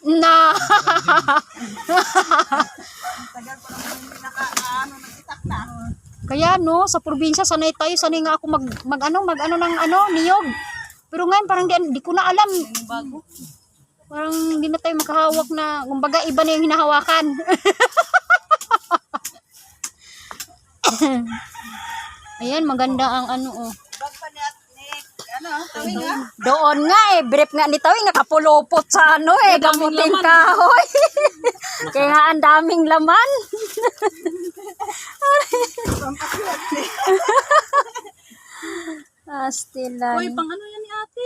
Na. Tagal ko naman hindi nag-itak na. Kaya no, sa probinsya sanay tayo, sanay nga ako mag ano ng niyog. Pero ngayon parang di ko na alam. Bago. Parang hindi na tayo makahawak na, kumbaga iba na yung hinahawakan. Ayan, maganda ang ano oh. Bag pa ni tawing nga. Doon nga brief nga ni Tawing nakapulupot sa ano gamuting kahoy. Kaya nga ang daming laman. Astilan. Uy, pang ano yan ni ate?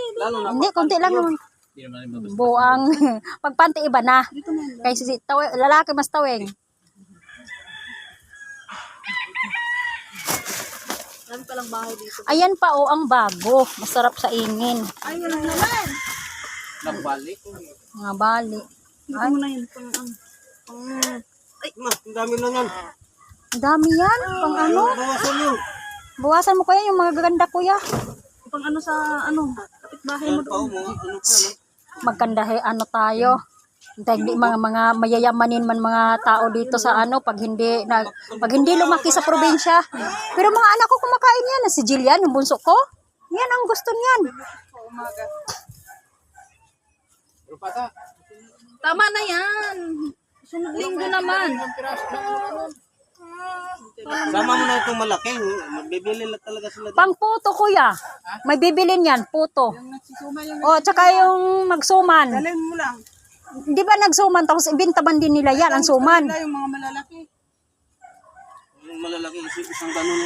Hindi, konti lang naman. Buang. Pagpanti iba na. Kaya si Tawing, lalaki mas Tawing. Dami pa lang bahay dito. Ayan pa oh, ang bago. Masarap sa ingin. Ay, yun lang naman. Nagbalik. Mga bali. Dito mo na yun. Ay, ma, ang dami lang yan. Ang dami yan. Pang ano? Bawasan yun. Bawasan mo kuya yung mga gaganda kuya. Pang ano sa kapitbahay mo doon. Magkandahe ano tayo. Hindi mga mayayamanin man mga tao dito sa ano pag hindi lumaki sa probinsya. Pero mga anak ko kumakain yan, si Jillian, yung bunso ko. Yan ang gusto niyan. Umaga. Rupata. Tama na yan. Sunod linggo naman. Sama mo na itong malaki. Bibili lang talaga sila. Pang puto kuya. May bibilin yan, puto. Yung nagsisuma yung O, tsaka yung magsuman. dalhin mo lang. Di ba nagsuman tapos ibintaban din nila yan, ang suman. Wala yung mga malalaki. Yung malalaki isang ganun.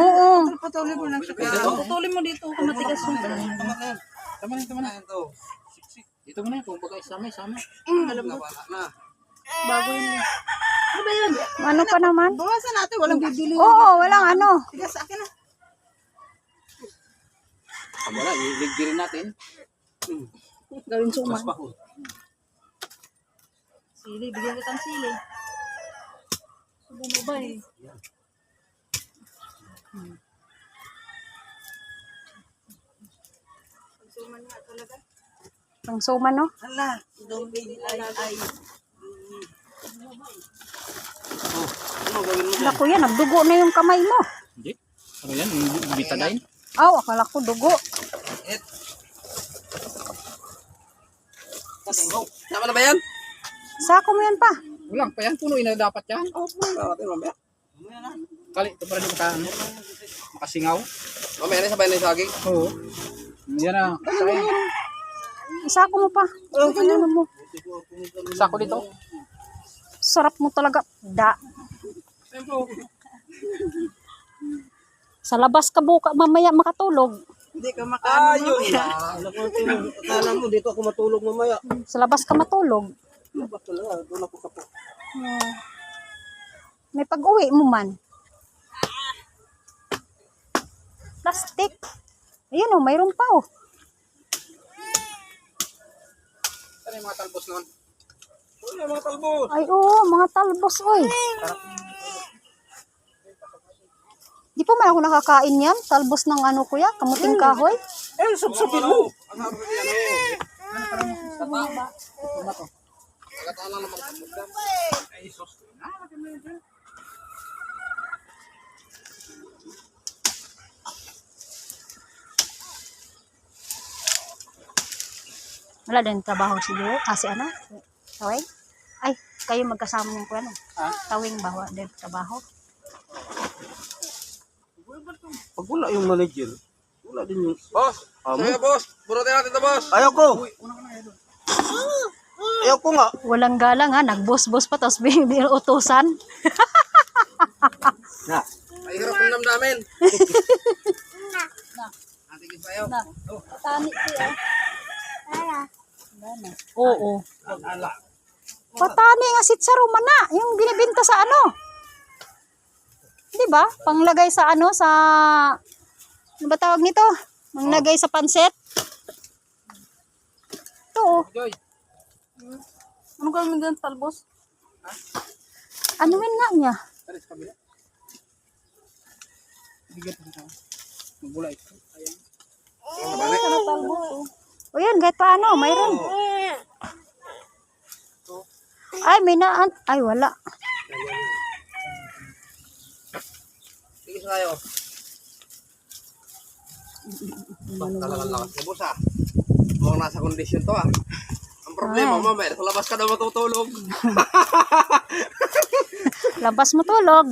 Oo. Patuloy mo lang siya. Patuloy mo dito kung matigas yung Tama na ito. Dito mo na ito. Baga isama. malambot. Na. Bago yun. Ano ba yun? Ano pa naman? Bawasan natin. Walang bibili. Oo, walang ano. Tigas sa akin na. Wala, iligdirin natin. Gawin suman. Mas pahul. Sili. Bigyan kitang sili. Subo mo ba eh? Suman nga talaga. Ang suman, no? Ala. Ay. Oh, ano gawin mo Wala dyan? kuya, nagdugo na yung kamay mo. Hindi. Ano yan? Bitadain? Aw, akala ko dugo. Tama na ba yan? Sako mo yan pa. Walang pa yan. Punuin na dapat yan. Dapat mamaya. Kali, ito para di makasingaw. Mamaya na sabay na yung saging? Oo. Yan na. Sako mo pa. Ano mo? Sako dito. Sarap mo talaga. Da. Sa labas ka buka, mamaya makatulog. Hindi ka makaano. Akala mo dito ako matulog mamaya. Sa labas ka matulog. Labas talaga. Doon ako kapo. May pag-uwi mo man. Plastic. Ayun oh, mayroon pa oh. Ano yung mga talbos nun? Wala mga talbos. Ay oo, mga talbos oy. Di pa man ako nakakain yan. Talbos ng ano kuya, kamuting kahoy. Eh, subsubin mo. Wala din trabaho siguro. Kasi ano? Tawing? Ay, kayo magkasama niyan kuya no? Tawing ba? Wala din trabaho. Pag wala yung manager, wala din yung... Boss! Sige, boss! Burutin natin ito, boss! Ayaw ko! Ayaw ko nga! Walang galang ha, nagbus-bus pa tapos binutusan. Na! Ay, hirap ang namdamin! Natigil pa ayaw. Tani siya. Oo. Patani nga sitsaro man na, yung binibenta sa ano. 'Di ba? Panglagay sa ano sa ano ba tawag nito? Panglagay sa pansit. Ito. Joy! Ano gawin mo dyan, talbos? Ano yun nga niya? Taris kabila. Bigyan pa sa magbulay. Ayan. Ano talbos? O yan, kahit paano, mayroon. Ay, may naan. Ay, wala. Tigis na kayo. Talagang lakas ni boss ah. Mukhang nasa kondisyon to ah. Ang problema, Ay. mamaya, sa labas ka na matutulog. Labas mo tulog.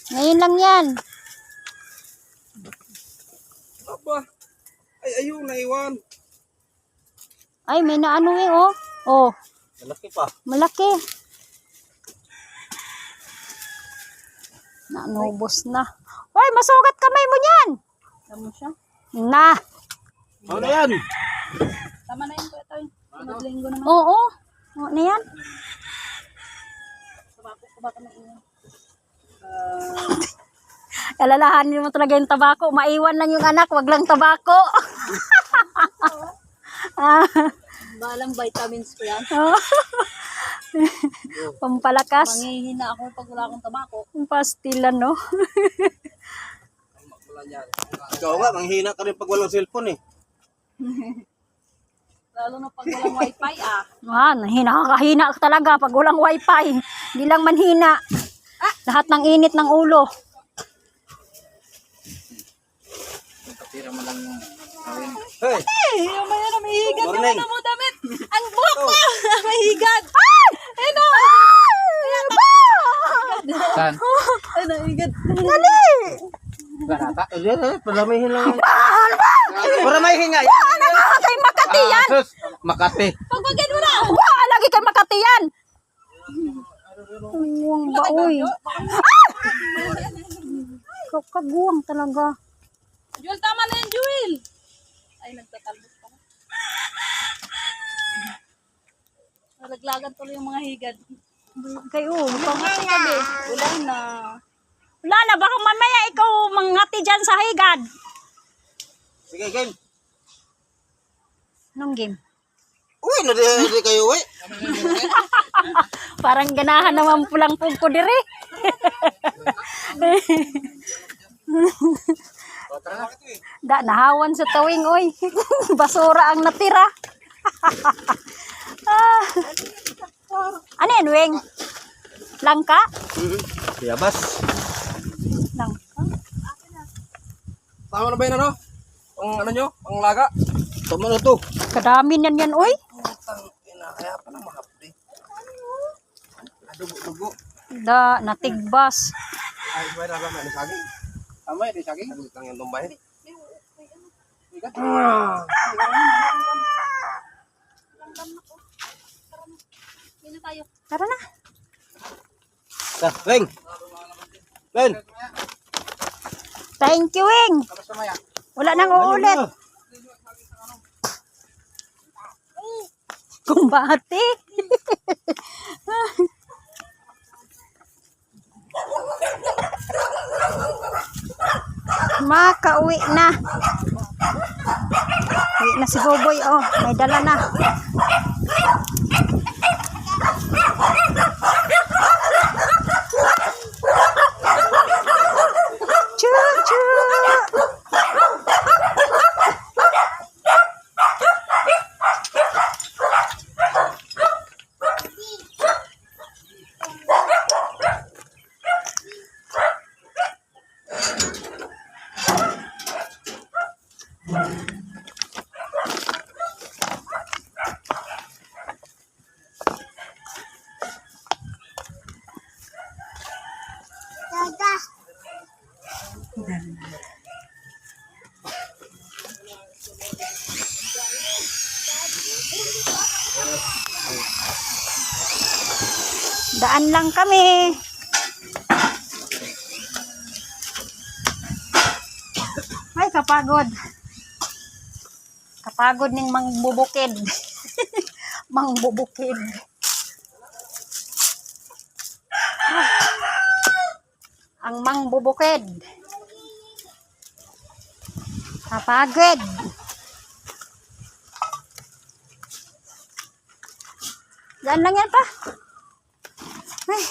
Ngayon lang yan. Aba. Ay, ayun, naiwan. Ay, may naano eh, oh. Oh, Malaki pa. malaki. Naanubos na. Hoy, masugat kamay mo niyan. Tama siya. Na. Ano yan? Tama na yun po ito. Sunod-linggo naman. Oo. Oo na yan. Baka na yun. Alalahanin mo talaga yung tabako. Maiwan lang yung anak, wag lang tabako. Ah, Balang vitamins ko yan. pampalakas. Manghihina ako pag wala akong tabako. Pastilan, no? Ikaw nga, manghina ka rin pag walang cellphone eh. Lalo na pag walang wifi ah. Hinakakahina ka talaga pag walang wifi. Hindi lang manhina. Lahat ng init ng ulo. Tira mo lang yung gawin. Eh, yung maya na may higad yung Morning. ano mo damit. Ang buhok ko! May higad! Ano? Saan? Ay, nahigad. Dali! Ganata? Paramihin lang. Paramihin nga. Ano nga kay Makati yan? Sus, Makati. Pagpagyan mo na! Wala lagi kay Makati yan. Kaguwang ba, uy? Kaguwang talaga. Jewel, tama na yan, Jewel! Ay, nagtatalbos pa. Nalaglagan tuloy yung mga higad. Kayo, Pangati kami. Wala na. wala na, baka mamaya ikaw mangati dyan sa higad. Sige, game. Anong game? Uy, hindi kayo uwi. Parang ganahan naman pulang ko dire. Da, nahawan sa tawing, oy. Basura ang natira. Ah. Ano yan, Weng? Langka? Yabas. Langka? Tama na ba yun ano? Ang ano nyo? Ang laga? Tama na to. Kadami niyan yan, oy. Putang ina, kaya pa na makapdi. Dugo-dugo. Da, natigbas. Ay, may naraman ni Sagi. Tama yun, Sagi. Butang yung tumbay. Hindi na tayo. Tara na. Weng! Len! Thank you, Weng. Wala nang uulit. Kumbate. Makauwi na. Uwi na si Boboy, oh. May dala na. Choo-choo. Daan lang kami. Ay, kapagod. Kapagod ng mangbubukid. Mangbubukid. Ang mangbubukid. Kapagod. Daan lang yan pa. Ay.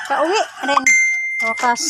Kauwi rin. Wakas.